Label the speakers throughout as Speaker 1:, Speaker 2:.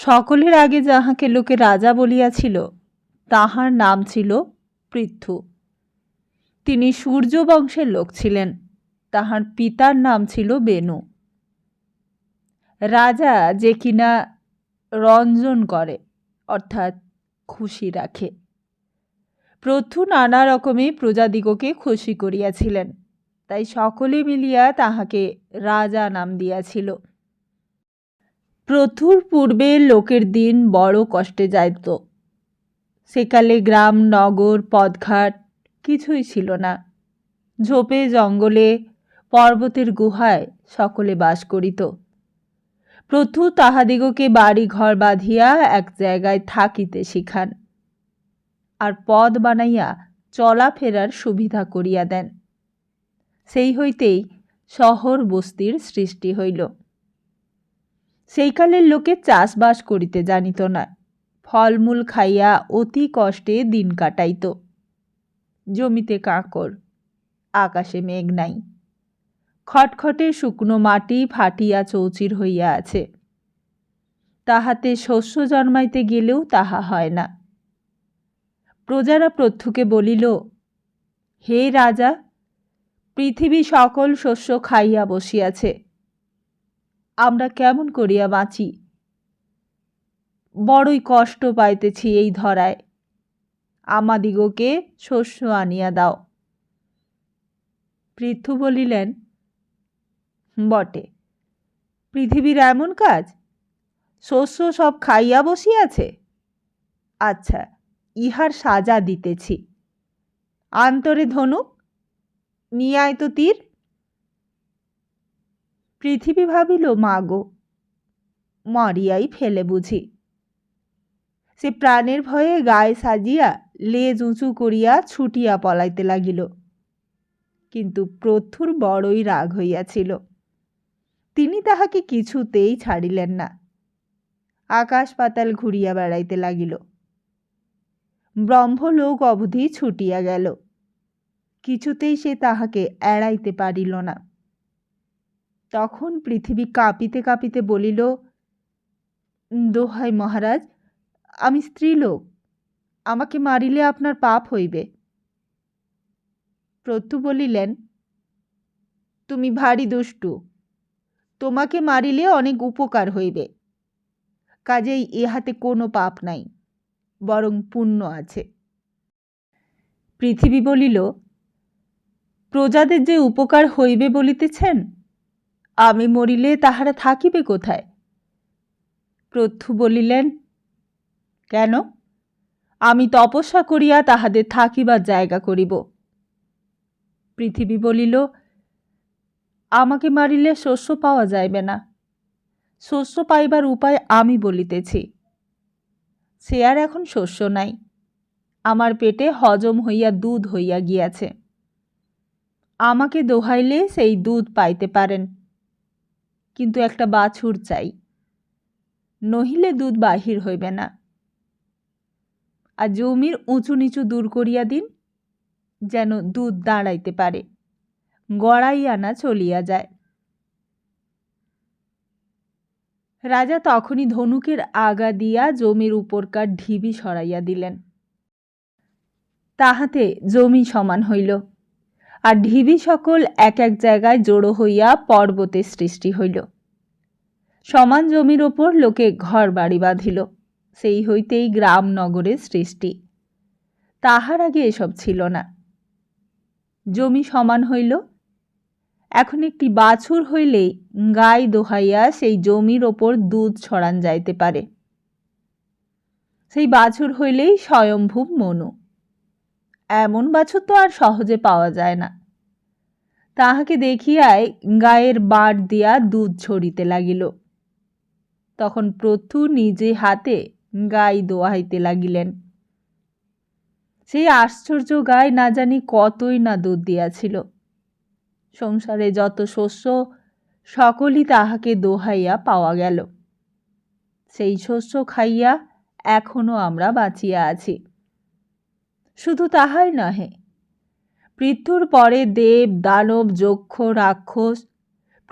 Speaker 1: সকলের আগে যাহাকে লোকে রাজা বলিয়াছিল তাহার নাম ছিল পৃথু। তিনি সূর্য বংশের লোক ছিলেন। তাহার পিতার নাম ছিল বেনু। রাজা যে কিনা রঞ্জন করে অর্থাৎ খুশি রাখে। পৃথু নানা রকমে প্রজাদিগকে খুশি করিয়াছিলেন, তাই সকলে মিলিয়া তাহাকে রাজা নাম দিয়াছিল। পৃথুর পূর্বে লোকের দিন বড় কষ্টে যাইত। সেকালে গ্রাম নগর পদঘাট কিছুই ছিল না। ঝোপে জঙ্গলে পর্বতের গুহায় সকলে বাস করিত। পৃথু তাহাদিগকে বাড়ি ঘর বাঁধিয়া এক জায়গায় থাকিতে শিখান, আর পদ বানাইয়া চলাফেরার সুবিধা করিয়া দেন। সেই হইতেই শহর বস্তির সৃষ্টি হইল। সেইকালের লোকে চাষবাস করিতে জানিত না, ফলমূল খাইয়া অতি কষ্টে দিন কাটাইত। জমিতে কাঁকড়, আকাশে মেঘ নাই, খটখটে শুকনো মাটি ফাটিয়া চৌচির হইয়া আছে। তাহাতে শস্য জন্মাইতে গেলেও তাহা হয় না। প্রজারা পৃথুকে বলিল, হে রাজা, পৃথিবী সকল শস্য খাইয়া বসিয়াছে, আমরা কেমন করিয়া বাঁচি? বড়ই কষ্ট পাইতেছি এই ধরায়, আমাদিগকে শস্য আনিয়া দাও। পৃথু বলিলেন, বটে, পৃথিবীর এমন কাজ, শস্য সব খাইয়া বসিয়াছে। আচ্ছা, ইহার সাজা দিতেছি। আন্তরে ধনুক, নিয়ে আয় তো তীর। পৃথিবী ভাবিল, মাগো, মরিয়াই ফেলে বুঝি। সে প্রাণের ভয়ে গায়ে সাজিয়া লেজ উঁচু করিয়া ছুটিয়া পলাইতে লাগিল। কিন্তু পৃথুর বড়ই রাগ হইয়াছিল। তিনি তাহাকে কিছুতেই ছাড়িলেন না। আকাশ পাতাল ঘুরিয়া বেড়াইতে লাগিল। ব্রহ্মলোক অবধি ছুটিয়া গেল, কিছুতেই সে তাহাকে এড়াইতে পারিল না। তখন পৃথিবী কাঁপিতে কাঁপিতে বলিল, দোহাই মহারাজ, আমি স্ত্রীলোক, আমাকে মারিলে আপনার পাপ হইবে। পৃথু বলিলেন, তুমি ভারী দুষ্টু, তোমাকে মারিলে অনেক উপকার হইবে, কাজেই ইহাতে কোনো পাপ নাই, বরং পুণ্য আছে। পৃথিবী বলিল, প্রজাদের যে উপকার হইবে বলিতেছেন, আমি মরিলে তাহারা থাকিবে কোথায়? পৃথু বলিলেন, কেন? আমি তপস্যা করিয়া তাহাদের থাকিবার জায়গা করিব। পৃথিবী বলিল, আমাকে মারিলে শস্য পাওয়া যাইবে না, শস্য পাইবার উপায় আমি বলিতেছি। সে আর এখন শস্য নাই, আমার পেটে হজম হইয়া দুধ হইয়া গিয়াছে। আমাকে দোহাইলে সেই দুধ পাইতে পারেন, কিন্তু একটা বাছুর চাই, নহিলে দুধ বাহির হইবে না। আর জমির উঁচু নিচু দূর করিয়া দিন, যেন দুধ দাঁড়াইতে পারে, গড়াই আনা চলিয়া যায়। রাজা তখনই ধনুকের আগা দিয়া জমির উপরকার ঢিবি সরাইয়া দিলেন। তাহাতে জমি সমান হইল, আর ঢিবি সকল এক এক জায়গায় জড়ো হইয়া পর্বতের সৃষ্টি হইল। সমান জমির ওপর লোকে ঘর বাড়ি বাঁধিল, সেই হইতেই গ্রাম নগরের সৃষ্টি। তাহার আগে এসব ছিল না। জমি সমান হইল, এখন একটি বাছুর হইলেই গাই দোহাইয়া সেই জমির ওপর দুধ ছড়ান যাইতে পারে। সেই বাছুর হইলেই স্বয়ম্ভূ মনু। এমন বাছুর তো আর সহজে পাওয়া যায় না। তাহাকে দেখিয়াই গায়ের বাঁট দিয়া দুধ ছড়িতে লাগিল। তখন পৃথু নিজে হাতে গাই দোহাইতে লাগিলেন। সেই আশ্চর্য গাই না জানি কতই না দুধ দিয়াছিল। সংসারে যত শস্য সকলই তাহাকে দোহাইয়া পাওয়া গেল। সেই শস্য খাইয়া এখনো আমরা বাঁচিয়া আছি। শুধু তাহাই নহে, পৃথুর পরে দেব দানব যক্ষ রাক্ষস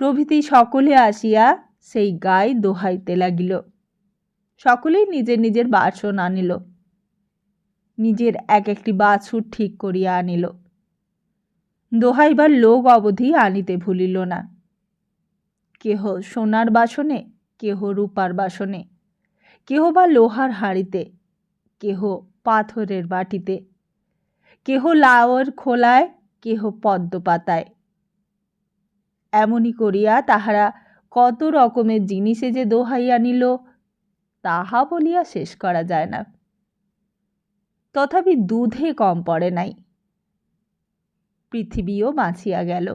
Speaker 1: প্রভৃতি সকলে আসিয়া সেই গাই দোহাইতে লাগিল। সকলেই নিজের নিজের বাসন আনিল, নিজের এক একটি বাছুর ঠিক করিয়া আনিল। দোহাইবার লোক অবধি আনিতে ভুলিল না। কেহ সোনার বাসনে, কেহ রূপার বাসনে, কেহ বা লোহার হাঁড়িতে, কেহ পাথরের বাটিতে, কেহ লাউয়ের খোলায়, কেহ পদ্ম পাতায়। এমনি করিয়া তাহারা কত রকমের জিনিসে যে দোহাই আনিল তাহা বলিয়া শেষ করা যায় না। তথাপি দুধে কম পড়ে নাই। পৃথিবীও বাঁচিয়া গেল।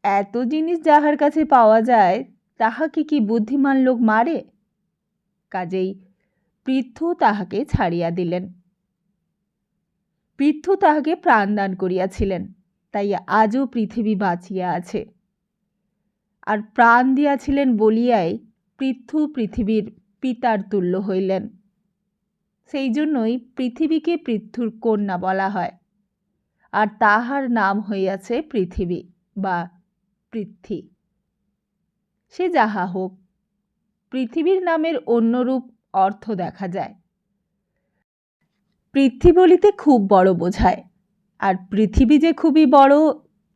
Speaker 1: এত জিনিস যাহার কাছে পাওয়া যায় তাহাকে কি বুদ্ধিমান লোক মারে? কাজেই পৃথু তাহাকে ছাড়িয়া দিলেন। পৃথু তাহাকে প্রাণদান করিয়াছিলেন, তাই আজও পৃথিবী বাঁচিয়া আছে। আর প্রাণ দিয়াছিলেন বলিয়াই পৃথু পৃথিবীর পিতার তুল্য হইলেন। সেই জন্যই পৃথিবীকে পৃথুর কন্যা বলা হয়, আর তাহার নাম হইয়াছে পৃথিবী বা পৃথ্বী। সে যাহা হোক, পৃথিবীর নামের অন্যরূপ অর্থ দেখা যায়। পৃথ্বী বলিতে খুব বড় বোঝায়, আর পৃথিবী যে খুবই বড়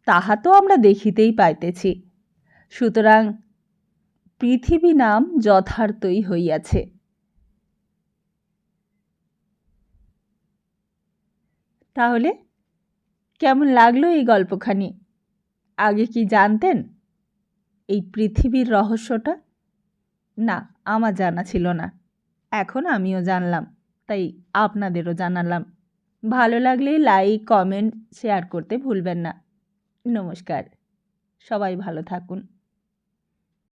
Speaker 1: তাহা তো আমরা দেখিতেই পাইতেছি। সুতরাং পৃথিবী নাম যথার্থই হইয়াছে। তাহলে কেমন লাগলো এই গল্পখানি? আগে কি জানতেন এই পৃথিবীর রহস্যটা? না, আমার জানা ছিল না। এখন আমিও জানলাম, তাই আপনাদেরও জানালাম। ভালো লাগলে লাইক, কমেন্ট, শেয়ার করতে ভুলবেন না। নমস্কার, সবাই ভালো থাকুন।